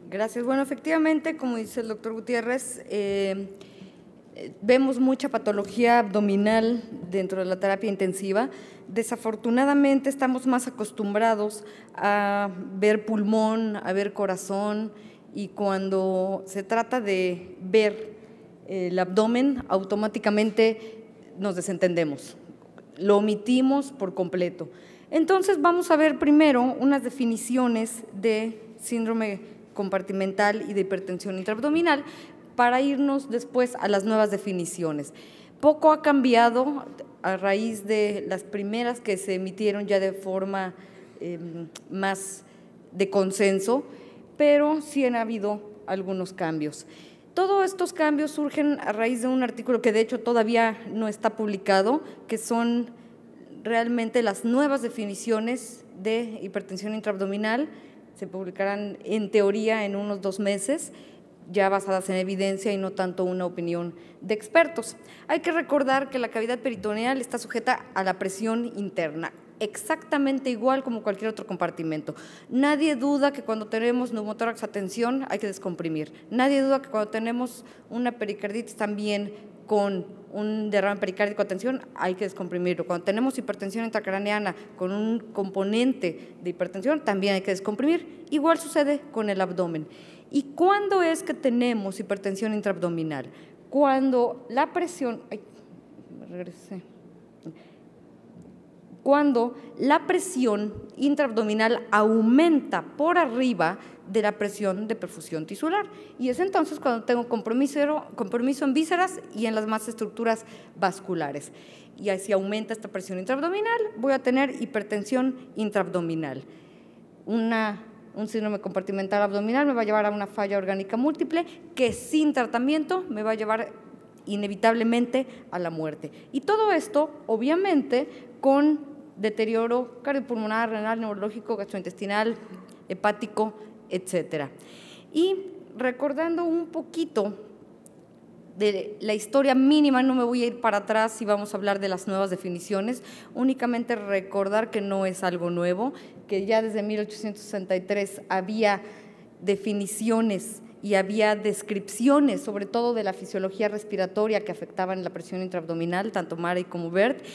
Gracias. Bueno, efectivamente, como dice el doctor Gutiérrez, vemos mucha patología abdominal dentro de la terapia intensiva. Desafortunadamente estamos más acostumbrados a ver pulmón, a ver corazón, y cuando se trata de ver el abdomen, automáticamente nos desentendemos, lo omitimos por completo. Entonces vamos a ver primero unas definiciones de síndrome compartimental y de hipertensión intraabdominal para irnos después a las nuevas definiciones. Poco ha cambiado a raíz de las primeras que se emitieron ya de forma más de consenso, pero sí han habido algunos cambios. Todos estos cambios surgen a raíz de un artículo que de hecho todavía no está publicado, que son realmente las nuevas definiciones de hipertensión intraabdominal. Se publicarán en teoría en unos 2 meses, ya basadas en evidencia y no tanto una opinión de expertos. Hay que recordar que la cavidad peritoneal está sujeta a la presión interna, exactamente igual como cualquier otro compartimento. Nadie duda que cuando tenemos neumotórax a tensión hay que descomprimir. Nadie duda que cuando tenemos una pericarditis también con un derrame pericárdico a tensión hay que descomprimirlo. Cuando tenemos hipertensión intracraneana con un componente de hipertensión también hay que descomprimir. Igual sucede con el abdomen. ¿Y cuándo es que tenemos hipertensión intraabdominal? Cuando la presión… Cuando la presión intraabdominal aumenta por arriba de la presión de perfusión tisular. Y es entonces cuando tengo compromiso en vísceras y en las demás estructuras vasculares. Y si aumenta esta presión intraabdominal, voy a tener hipertensión intraabdominal. Un síndrome compartimental abdominal me va a llevar a una falla orgánica múltiple que sin tratamiento me va a llevar inevitablemente a la muerte. Y todo esto, obviamente, con deterioro cardiopulmonar, renal, neurológico, gastrointestinal, hepático, etcétera. Y recordando un poquito de la historia mínima, no me voy a ir para atrás y vamos a hablar de las nuevas definiciones, únicamente recordar que no es algo nuevo, que ya desde 1863 había definiciones y había descripciones, sobre todo de la fisiología respiratoria que afectaban la presión intraabdominal, tanto Marey como Bert,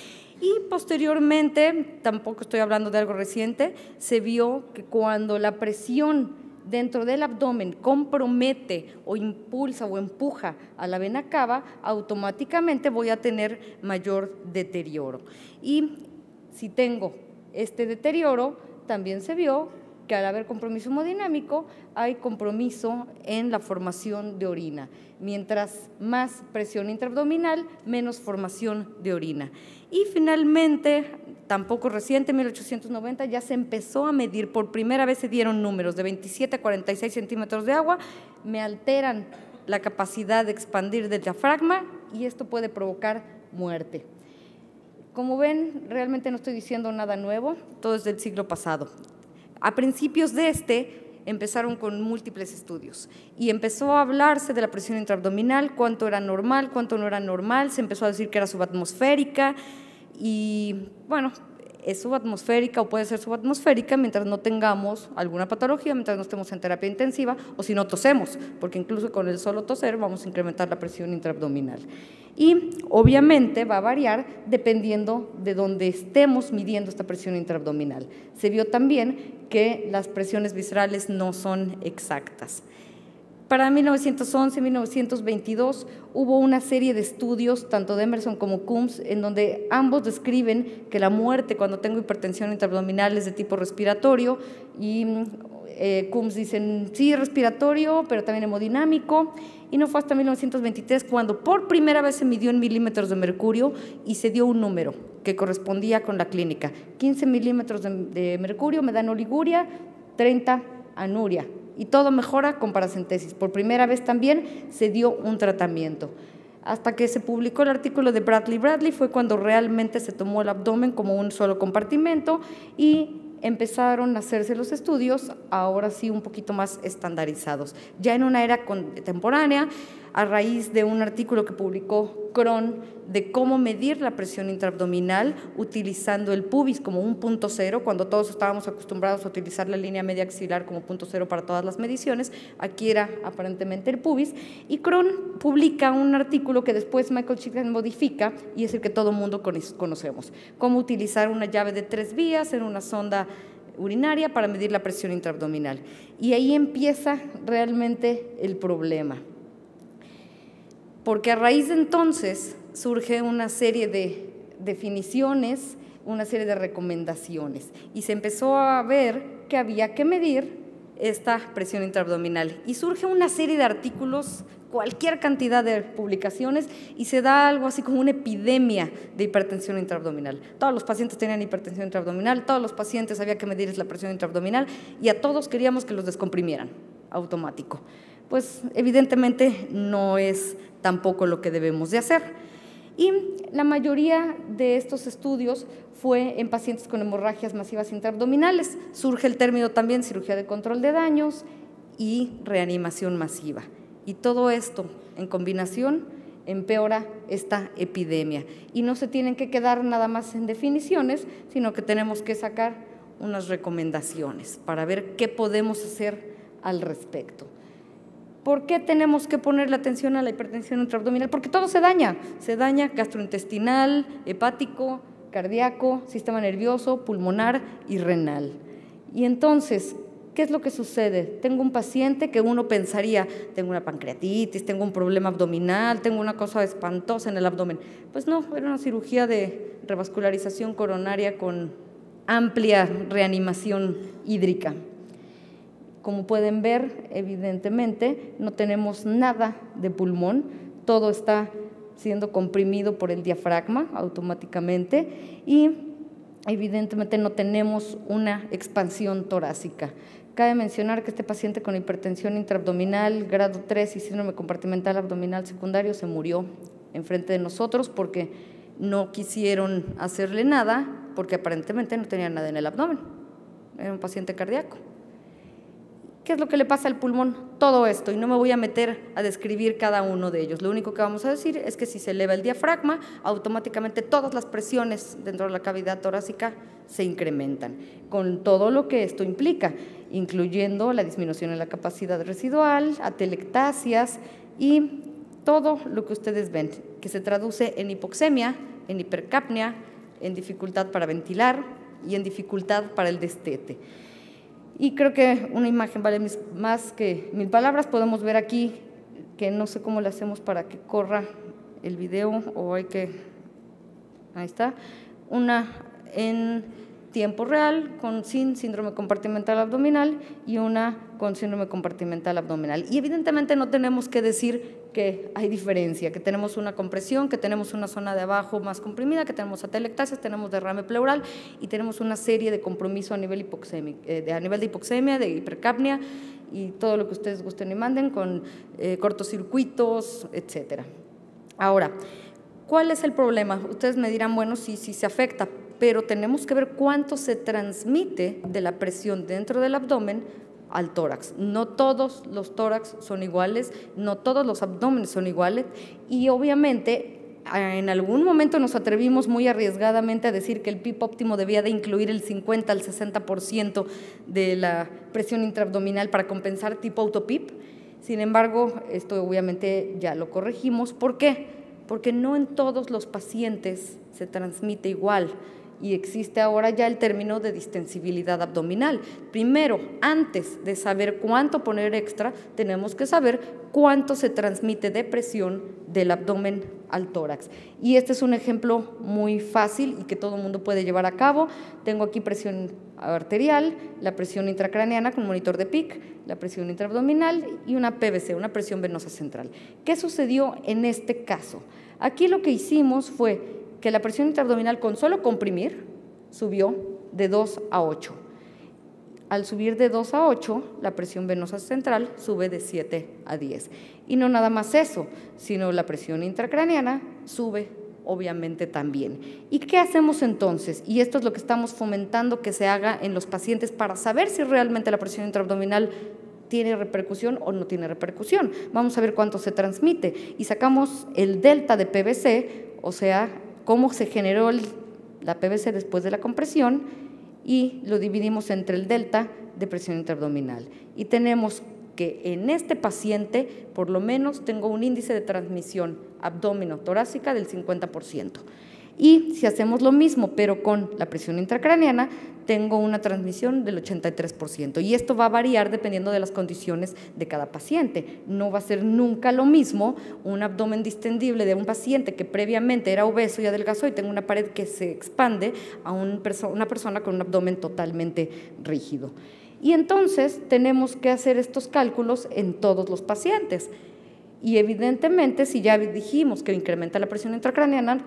y posteriormente, tampoco estoy hablando de algo reciente, se vio que cuando la presión dentro del abdomen compromete o impulsa o empuja a la vena cava, automáticamente voy a tener mayor deterioro. Y si tengo este deterioro, también se vio que al haber compromiso hemodinámico hay compromiso en la formación de orina. Mientras más presión intraabdominal, menos formación de orina. Y finalmente, tampoco reciente, en 1890, ya se empezó a medir, por primera vez se dieron números de 27 a 46 centímetros de agua, me alteran la capacidad de expandir del diafragma y esto puede provocar muerte. Como ven, realmente no estoy diciendo nada nuevo, todo es del siglo pasado. A principios de empezaron con múltiples estudios y empezó a hablarse de la presión intraabdominal, cuánto era normal, cuánto no era normal, se empezó a decir que era subatmosférica y bueno, es subatmosférica o puede ser subatmosférica mientras no tengamos alguna patología, mientras no estemos en terapia intensiva o si no tosemos, porque incluso con el solo toser vamos a incrementar la presión intraabdominal. Y obviamente va a variar dependiendo de dónde estemos midiendo esta presión intraabdominal. Se vio también que las presiones viscerales no son exactas. Para 1911 y 1922 hubo una serie de estudios, tanto de Emerson como Coombs, en donde ambos describen que la muerte cuando tengo hipertensión intraabdominal es de tipo respiratorio y Coombs dicen sí respiratorio, pero también hemodinámico, y no fue hasta 1923 cuando por primera vez se midió en milímetros de mercurio y se dio un número que correspondía con la clínica. 15 milímetros de mercurio me dan oliguria, 30 anuria. Y todo mejora con paracentesis. Por primera vez también se dio un tratamiento. Hasta que se publicó el artículo de Bradley fue cuando realmente se tomó el abdomen como un solo compartimento y empezaron a hacerse los estudios, ahora sí un poquito más estandarizados. Ya en una era contemporánea, a raíz de un artículo que publicó Crohn de cómo medir la presión intraabdominal utilizando el pubis como un punto cero, cuando todos estábamos acostumbrados a utilizar la línea media axilar como punto cero para todas las mediciones. Aquí era aparentemente el pubis, y Crohn publica un artículo que después Michael Chikrin modifica, y es el que todo el mundo conocemos: cómo utilizar una llave de 3 vías en una sonda urinaria para medir la presión intraabdominal. Y ahí empieza realmente el problema, porque a raíz de entonces surge una serie de definiciones, una serie de recomendaciones, y se empezó a ver que había que medir esta presión intraabdominal, y surge una serie de artículos, cualquier cantidad de publicaciones, y se da algo así como una epidemia de hipertensión intraabdominal. Todos los pacientes tenían hipertensión intraabdominal, todos los pacientes había que medirles la presión intraabdominal, y a todos queríamos que los descomprimieran, automático. Pues evidentemente no es tampoco lo que debemos de hacer. Y la mayoría de estos estudios fue en pacientes con hemorragias masivas intraabdominales. Surge el término también cirugía de control de daños y reanimación masiva. Y todo esto en combinación empeora esta epidemia. Y no se tienen que quedar nada más en definiciones, sino que tenemos que sacar unas recomendaciones para ver qué podemos hacer al respecto. ¿Por qué tenemos que ponerle atención a la hipertensión intraabdominal? Porque todo se daña gastrointestinal, hepático, cardíaco, sistema nervioso, pulmonar y renal. Y entonces, ¿qué es lo que sucede? Tengo un paciente que uno pensaría, tengo una pancreatitis, tengo un problema abdominal, tengo una cosa espantosa en el abdomen. Pues no, era una cirugía de revascularización coronaria con amplia reanimación hídrica. Como pueden ver, evidentemente, no tenemos nada de pulmón, todo está siendo comprimido por el diafragma automáticamente, y evidentemente no tenemos una expansión torácica. Cabe mencionar que este paciente con hipertensión intraabdominal grado 3 y síndrome compartimental abdominal secundario se murió enfrente de nosotros porque no quisieron hacerle nada, porque aparentemente no tenía nada en el abdomen, era un paciente cardíaco. ¿Qué es lo que le pasa al pulmón? Todo esto, y no me voy a meter a describir cada uno de ellos. Lo único que vamos a decir es que si se eleva el diafragma, automáticamente todas las presiones dentro de la cavidad torácica se incrementan, con todo lo que esto implica, incluyendo la disminución en la capacidad residual, atelectasias y todo lo que ustedes ven, que se traduce en hipoxemia, en hipercapnia, en dificultad para ventilar y en dificultad para el destete. Y creo que una imagen vale más que 1000 palabras. Podemos ver aquí, que no sé cómo le hacemos para que corra el video, o hay que… Ahí está. Una en tiempo real sin síndrome compartimental abdominal y una con síndrome compartimental abdominal. Y evidentemente no tenemos que decir que hay diferencia, que tenemos una compresión, que tenemos una zona de abajo más comprimida, que tenemos atelectasias, tenemos derrame pleural y tenemos una serie de compromiso a nivel de hipoxemia, de hipercapnia y todo lo que ustedes gusten y manden, con cortocircuitos, etcétera. Ahora, ¿cuál es el problema? Ustedes me dirán, bueno, sí se afecta, pero tenemos que ver cuánto se transmite de la presión dentro del abdomen al tórax. No todos los tórax son iguales, no todos los abdómenes son iguales, y obviamente en algún momento nos atrevimos muy arriesgadamente a decir que el PIP óptimo debía de incluir el 50 al 60% de la presión intraabdominal para compensar tipo autopip. Sin embargo, esto obviamente ya lo corregimos. ¿Por qué? Porque no en todos los pacientes se transmite igual, y existe ahora ya el término de distensibilidad abdominal. Primero, antes de saber cuánto poner extra, tenemos que saber cuánto se transmite de presión del abdomen al tórax. Y este es un ejemplo muy fácil y que todo el mundo puede llevar a cabo. Tengo aquí presión arterial, la presión intracraneana con monitor de PIC, la presión intraabdominal y una PVC, una presión venosa central. ¿Qué sucedió en este caso? Aquí lo que hicimos fue que la presión intraabdominal con solo comprimir subió de 2 a 8. Al subir de 2 a 8, la presión venosa central sube de 7 a 10. Y no nada más eso, sino la presión intracraneana sube obviamente también. ¿Y qué hacemos entonces? Y esto es lo que estamos fomentando que se haga en los pacientes para saber si realmente la presión intraabdominal ¿tiene repercusión o no tiene repercusión? Vamos a ver cuánto se transmite y sacamos el delta de PVC, o sea, cómo se generó la PVC después de la compresión, y lo dividimos entre el delta de presión intraabdominal. Y tenemos que en este paciente, por lo menos, tengo un índice de transmisión abdomino-torácica del 50%. Y si hacemos lo mismo, pero con la presión intracraneana, tengo una transmisión del 83%. Y esto va a variar dependiendo de las condiciones de cada paciente. No va a ser nunca lo mismo un abdomen distendible de un paciente que previamente era obeso y adelgazó y tengo una pared que se expande a una persona con un abdomen totalmente rígido. Y entonces tenemos que hacer estos cálculos en todos los pacientes. Y evidentemente, si ya dijimos que incrementa la presión intracraneana,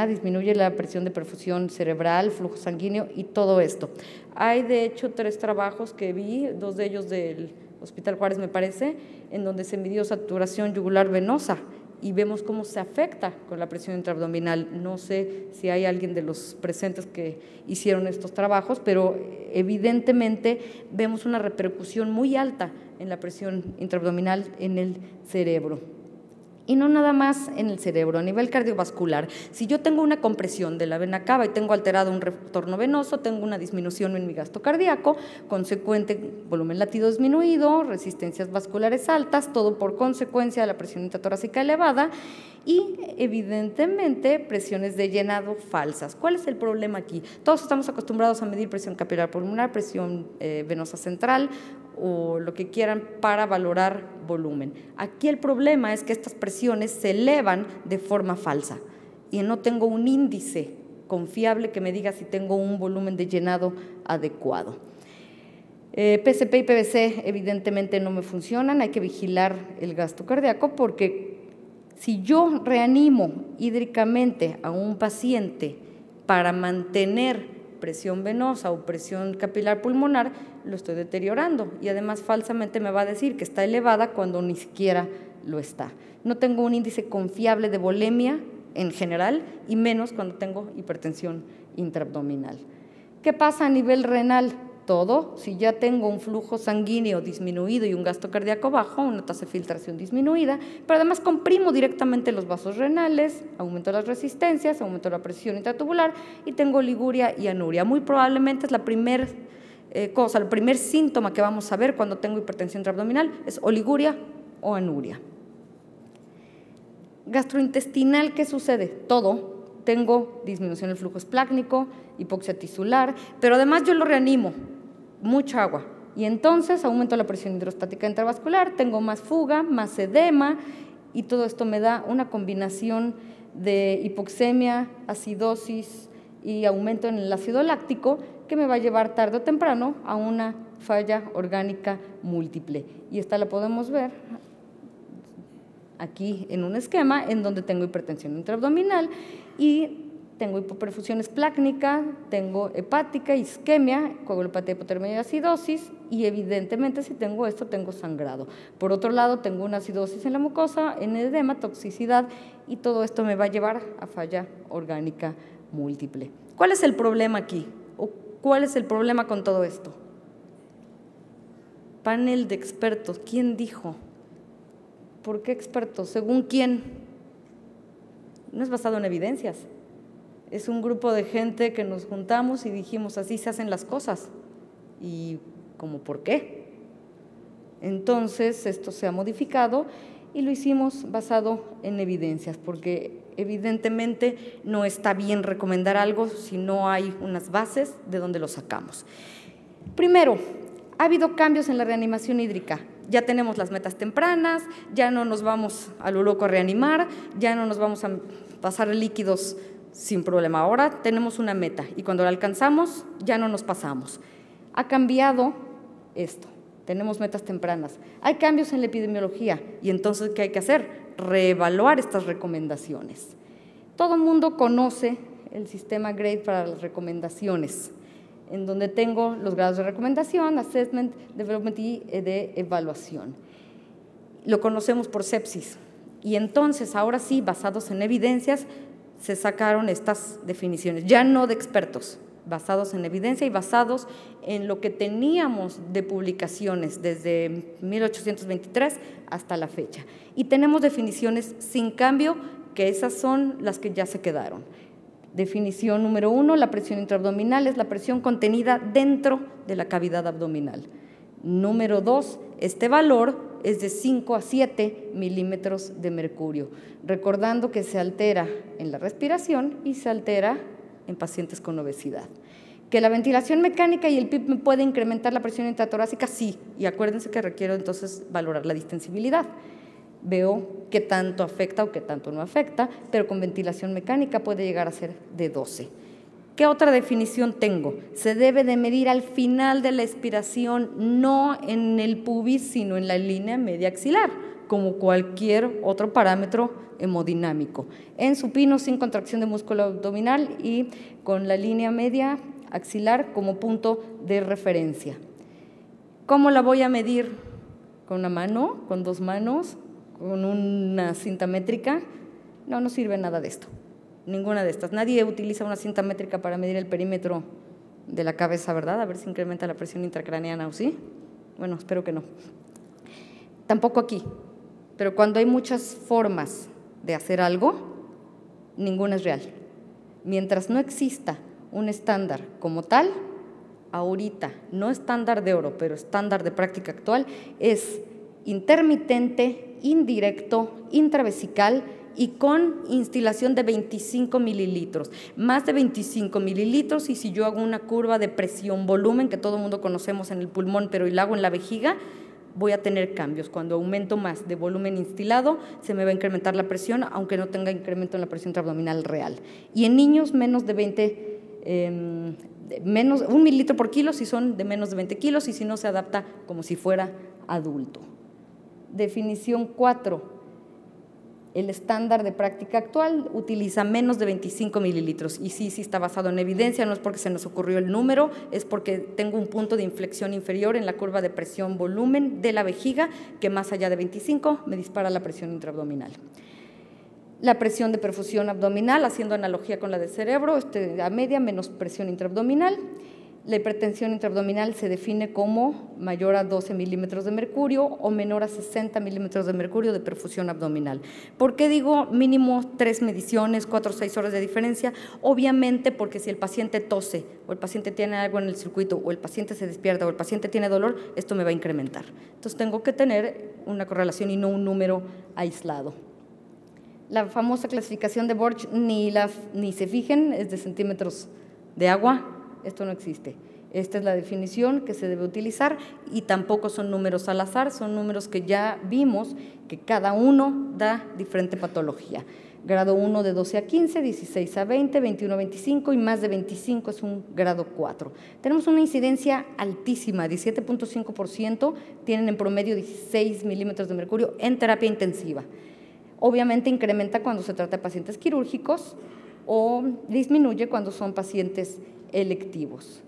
disminuye la presión de perfusión cerebral, flujo sanguíneo y todo esto. Hay de hecho 3 trabajos que vi, 2 de ellos del Hospital Juárez me parece, en donde se midió saturación yugular venosa y vemos cómo se afecta con la presión intraabdominal. No sé si hay alguien de los presentes que hicieron estos trabajos, pero evidentemente vemos una repercusión muy alta en la presión intraabdominal en el cerebro. Y no nada más en el cerebro, a nivel cardiovascular. Si yo tengo una compresión de la vena cava y tengo alterado un retorno venoso, tengo una disminución en mi gasto cardíaco, consecuente volumen latido disminuido, resistencias vasculares altas, todo por consecuencia de la presión intratorácica elevada y evidentemente presiones de llenado falsas. ¿Cuál es el problema aquí? Todos estamos acostumbrados a medir presión capilar pulmonar, presión venosa central o lo que quieran para valorar volumen. Aquí el problema es que estas presiones se elevan de forma falsa y no tengo un índice confiable que me diga si tengo un volumen de llenado adecuado. PCP y PVC evidentemente no me funcionan, hay que vigilar el gasto cardíaco porque si yo reanimo hídricamente a un paciente para mantener presión venosa o presión capilar pulmonar, lo estoy deteriorando y además falsamente me va a decir que está elevada cuando ni siquiera lo está. No tengo un índice confiable de volemia en general y menos cuando tengo hipertensión intraabdominal. ¿Qué pasa a nivel renal? Todo, si ya tengo un flujo sanguíneo disminuido y un gasto cardíaco bajo, una tasa de filtración disminuida, pero además comprimo directamente los vasos renales, aumento las resistencias, aumento la presión intratubular y tengo oliguria y anuria. Muy probablemente es la primera cosa, el primer síntoma que vamos a ver cuando tengo hipertensión intraabdominal es oliguria o anuria. Gastrointestinal, ¿qué sucede? Todo. Tengo disminución del flujo esplácnico, hipoxia tisular, pero además yo lo reanimo, mucha agua, y entonces aumento la presión hidrostática intravascular, tengo más fuga, más edema, y todo esto me da una combinación de hipoxemia, acidosis y aumento en el ácido láctico que me va a llevar tarde o temprano a una falla orgánica múltiple. Y esta la podemos ver aquí en un esquema en donde tengo hipertensión intraabdominal y tengo hipoperfusión esplácnica, tengo hepática, isquemia, coagulopatía, hipotermia y acidosis y evidentemente si tengo esto tengo sangrado. Por otro lado tengo una acidosis en la mucosa, en edema, toxicidad y todo esto me va a llevar a falla orgánica múltiple. ¿Cuál es el problema aquí? ¿O cuál es el problema con todo esto? Panel de expertos, ¿quién dijo? ¿Por qué expertos? ¿Según quién? No es basado en evidencias. Es un grupo de gente que nos juntamos y dijimos, así se hacen las cosas. ¿Y cómo por qué? Entonces, esto se ha modificado y lo hicimos basado en evidencias, porque evidentemente no está bien recomendar algo si no hay unas bases de donde lo sacamos. Primero, ha habido cambios en la reanimación hídrica. Ya tenemos las metas tempranas, ya no nos vamos a lo loco a reanimar, ya no nos vamos a pasar líquidos sin problema. Ahora tenemos una meta y cuando la alcanzamos ya no nos pasamos. Ha cambiado esto, tenemos metas tempranas. Hay cambios en la epidemiología y entonces ¿qué hay que hacer? Reevaluar estas recomendaciones. Todo el mundo conoce el sistema GRADE para las recomendaciones, en donde tengo los grados de recomendación, assessment, development y de evaluación. Lo conocemos por sepsis. Y entonces, ahora sí, basados en evidencias, se sacaron estas definiciones, ya no de expertos, basados en evidencia y basados en lo que teníamos de publicaciones desde 1823 hasta la fecha. Y tenemos definiciones sin cambio, que esas son las que ya se quedaron. Definición número 1, la presión intraabdominal es la presión contenida dentro de la cavidad abdominal. Número 2, este valor es de 5 a 7 milímetros de mercurio, recordando que se altera en la respiración y se altera en pacientes con obesidad. ¿Que la ventilación mecánica y el PIP me puede incrementar la presión intratorácica? Sí, y acuérdense que requiero entonces valorar la distensibilidad. Veo qué tanto afecta o qué tanto no afecta, pero con ventilación mecánica puede llegar a ser de 12. ¿Qué otra definición tengo? Se debe de medir al final de la expiración, no en el pubis, sino en la línea media axilar, como cualquier otro parámetro hemodinámico. En supino sin contracción de músculo abdominal y con la línea media axilar como punto de referencia. ¿Cómo la voy a medir? ¿Con una mano? ¿Con 2 manos? ¿Con una cinta métrica? No sirve nada de esto, ninguna de estas. Nadie utiliza una cinta métrica para medir el perímetro de la cabeza, ¿verdad? A ver si incrementa la presión intracraneana o sí. Bueno, espero que no. Tampoco aquí, pero cuando hay muchas formas de hacer algo, ninguna es real. Mientras no exista un estándar como tal, ahorita, no estándar de oro, pero estándar de práctica actual, es intermitente, indirecto, intravesical y con instilación de 25 mililitros, más de 25 mililitros, y si yo hago una curva de presión-volumen, que todo el mundo conocemos en el pulmón, pero la hago en la vejiga, voy a tener cambios. Cuando aumento más de volumen instilado, se me va a incrementar la presión, aunque no tenga incremento en la presión intraabdominal real. Y en niños, menos de 20, menos 1 mililitro por kilo si son de menos de 20 kilos, y si no, se adapta como si fuera adulto. Definición 4. El estándar de práctica actual utiliza menos de 25 mililitros, y sí está basado en evidencia, no es porque se nos ocurrió el número, es porque tengo un punto de inflexión inferior en la curva de presión-volumen de la vejiga, que más allá de 25 me dispara la presión intraabdominal. La presión de perfusión abdominal, haciendo analogía con la del cerebro, a media menos presión intraabdominal. La hipertensión intraabdominal se define como mayor a 12 milímetros de mercurio o menor a 60 milímetros de mercurio de perfusión abdominal. ¿Por qué digo mínimo 3 mediciones, 4 o 6 horas de diferencia? Obviamente porque si el paciente tose o el paciente tiene algo en el circuito o el paciente se despierta o el paciente tiene dolor, esto me va a incrementar. Entonces tengo que tener una correlación y no un número aislado. La famosa clasificación de Borch, ni se fijen, es de centímetros de agua. Esto no existe. Esta es la definición que se debe utilizar, y tampoco son números al azar, son números que ya vimos que cada uno da diferente patología. Grado 1 de 12 a 15, 16 a 20, 21 a 25 y más de 25 es un grado 4. Tenemos una incidencia altísima, 17.5%, tienen en promedio 16 milímetros de mercurio en terapia intensiva. Obviamente incrementa cuando se trata de pacientes quirúrgicos o disminuye cuando son pacientes electivos.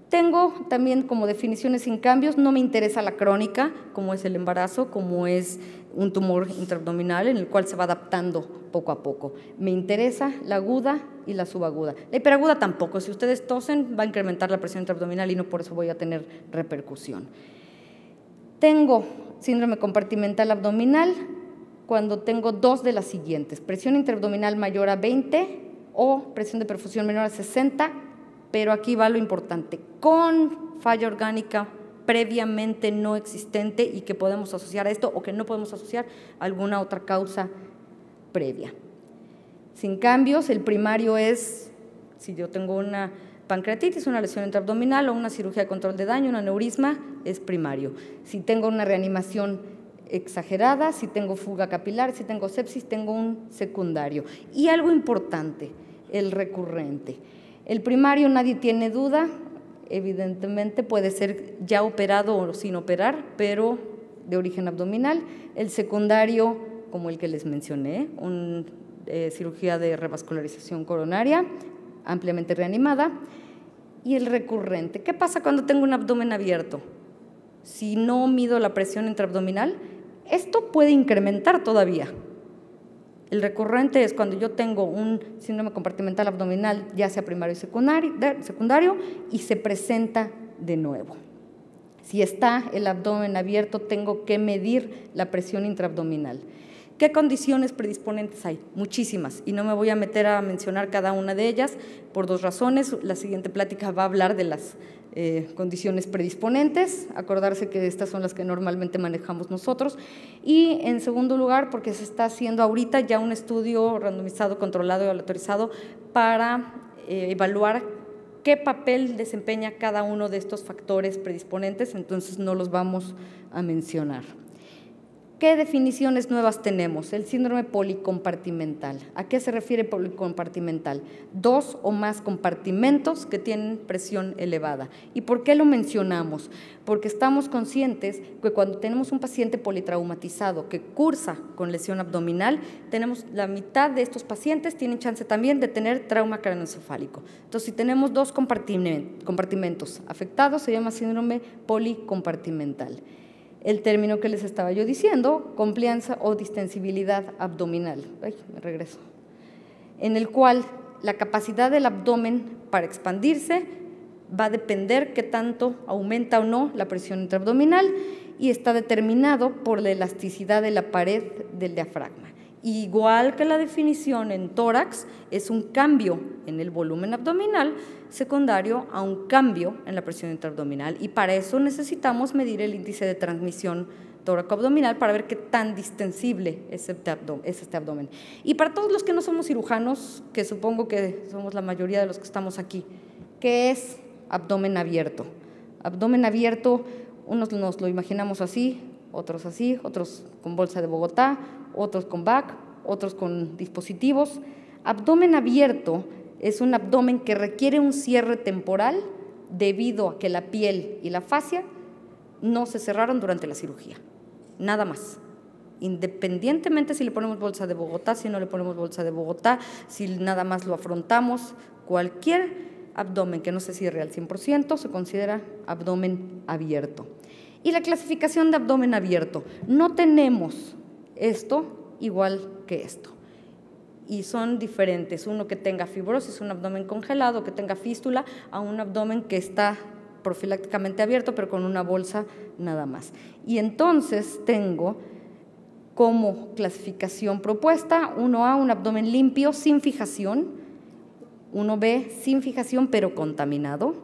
Tengo también como definiciones sin cambios, no me interesa la crónica, como es el embarazo, como es un tumor intraabdominal en el cual se va adaptando poco a poco. Me interesa la aguda y la subaguda. La hiperaguda tampoco, si ustedes tosen va a incrementar la presión intraabdominal y no por eso voy a tener repercusión. Tengo síndrome compartimental abdominal cuando tengo 2 de las siguientes: presión intraabdominal mayor a 20 o presión de perfusión menor a 60, pero aquí va lo importante, con falla orgánica previamente no existente y que podemos asociar a esto o que no podemos asociar a alguna otra causa previa. Sin cambios, el primario es, si yo tengo una pancreatitis, una lesión intraabdominal o una cirugía de control de daño, un aneurisma, es primario. Si tengo una reanimación exagerada, si tengo fuga capilar, si tengo sepsis, tengo un secundario. Y algo importante, el recurrente. El primario nadie tiene duda, evidentemente puede ser ya operado o sin operar, pero de origen abdominal. El secundario, como el que les mencioné, una cirugía de revascularización coronaria, ampliamente reanimada. Y el recurrente, ¿qué pasa cuando tengo un abdomen abierto? Si no mido la presión intraabdominal, esto puede incrementar todavía. El recurrente es cuando yo tengo un síndrome compartimental abdominal, ya sea primario y secundario, y se presenta de nuevo. Si está el abdomen abierto, tengo que medir la presión intraabdominal. ¿Qué condiciones predisponentes hay? Muchísimas, y no me voy a meter a mencionar cada una de ellas por dos razones. La siguiente plática va a hablar de las condiciones predisponentes, acordarse que estas son las que normalmente manejamos nosotros, y en segundo lugar, porque se está haciendo ahorita ya un estudio randomizado, controlado y aleatorizado para evaluar qué papel desempeña cada uno de estos factores predisponentes, entonces no los vamos a mencionar. ¿Qué definiciones nuevas tenemos? El síndrome policompartimental. ¿A qué se refiere policompartimental? 2 o más compartimentos que tienen presión elevada. ¿Y por qué lo mencionamos? Porque estamos conscientes que cuando tenemos un paciente politraumatizado que cursa con lesión abdominal, tenemos la mitad de estos pacientes tienen chance también de tener trauma craneoencefálico. Entonces, si tenemos 2 compartimentos afectados, se llama síndrome policompartimental. El término que les estaba yo diciendo, complianza o distensibilidad abdominal, me regreso, en el cual la capacidad del abdomen para expandirse va a depender qué tanto aumenta o no la presión intraabdominal y está determinado por la elasticidad de la pared del diafragma. Igual que la definición en tórax, es un cambio en el volumen abdominal secundario a un cambio en la presión intraabdominal, y para eso necesitamos medir el índice de transmisión tóraco-abdominal para ver qué tan distensible es este abdomen. Y para todos los que no somos cirujanos, que supongo que somos la mayoría de los que estamos aquí, ¿qué es abdomen abierto? Abdomen abierto, unos nos lo imaginamos así, otros con bolsa de Bogotá, otros con BAC, otros con dispositivos. Abdomen abierto es un abdomen que requiere un cierre temporal debido a que la piel y la fascia no se cerraron durante la cirugía, nada más. Independientemente si le ponemos bolsa de Bogotá, si no le ponemos bolsa de Bogotá, si nada más lo afrontamos, cualquier abdomen que no se cierre al 100% se considera abdomen abierto. Y la clasificación de abdomen abierto, no tenemos esto igual que esto, y son diferentes, uno que tenga fibrosis, un abdomen congelado, que tenga fístula, a un abdomen que está profilácticamente abierto pero con una bolsa nada más. Y entonces tengo como clasificación propuesta 1A, un abdomen limpio sin fijación, 1B, sin fijación pero contaminado,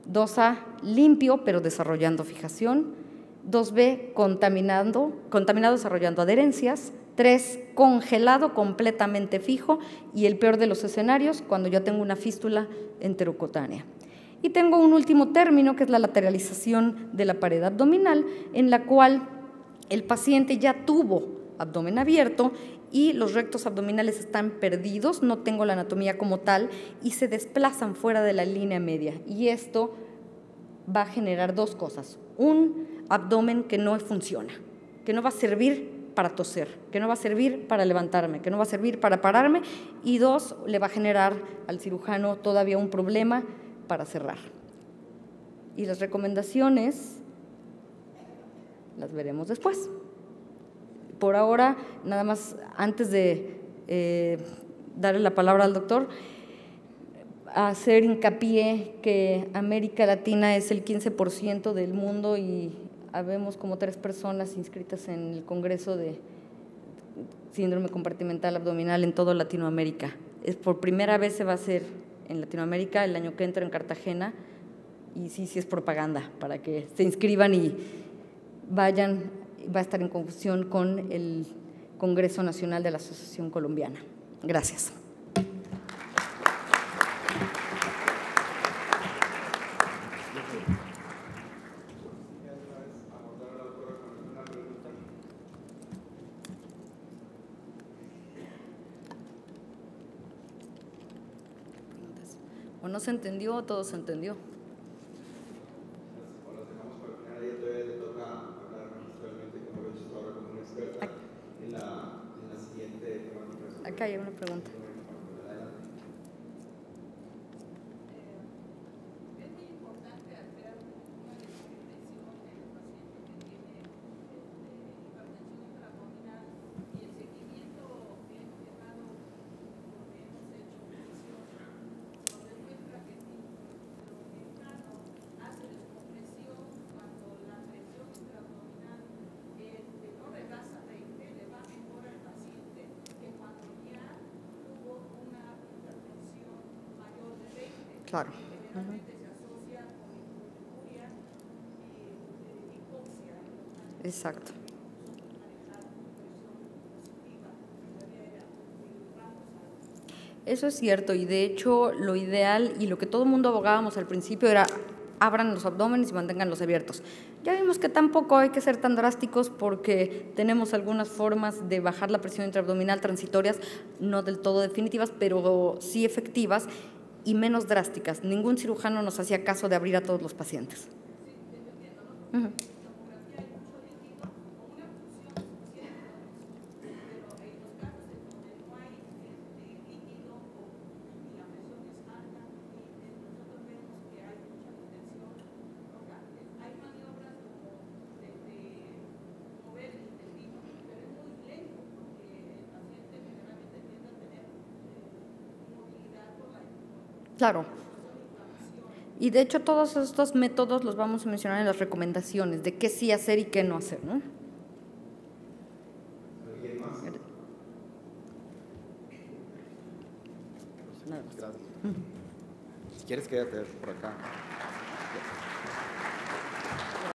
2A, limpio pero desarrollando fijación, 2B, contaminado desarrollando adherencias, 3, congelado completamente fijo, y el peor de los escenarios, cuando yo tengo una fístula enterocutánea. Y tengo un último término que es la lateralización de la pared abdominal, en la cual el paciente ya tuvo abdomen abierto y los rectos abdominales están perdidos, no tengo la anatomía como tal y se desplazan fuera de la línea media, y esto va a generar dos cosas: un abdomen que no funciona, que no va a servir para toser, que no va a servir para levantarme, que no va a servir para pararme, y 2, le va a generar al cirujano todavía un problema para cerrar. Y las recomendaciones las veremos después. Por ahora, nada más antes de darle la palabra al doctor, hacer hincapié que América Latina es el 15% del mundo y habemos como 3 personas inscritas en el Congreso de Síndrome Compartimental Abdominal en toda Latinoamérica. Por primera vez se va a hacer en Latinoamérica el año que entra en Cartagena, y sí es propaganda para que se inscriban y vayan. Va a estar en conjunción con el Congreso Nacional de la Asociación Colombiana. Gracias. ¿O no se entendió o todo se entendió? Acá hay una pregunta. Claro. Exacto. Eso es cierto, y de hecho lo ideal y lo que todo el mundo abogábamos al principio era abran los abdómenes y manténganlos abiertos. Ya vimos que tampoco hay que ser tan drásticos porque tenemos algunas formas de bajar la presión intraabdominal transitorias, no del todo definitivas, pero sí efectivas y menos drásticas. Ningún cirujano nos hacía caso de abrir a todos los pacientes. Uh-huh. Claro. Y de hecho todos estos métodos los vamos a mencionar en las recomendaciones de qué sí hacer y qué no hacer, ¿no? ¿Alguien más? Nada más. Gracias. Si quieres, quédate por acá.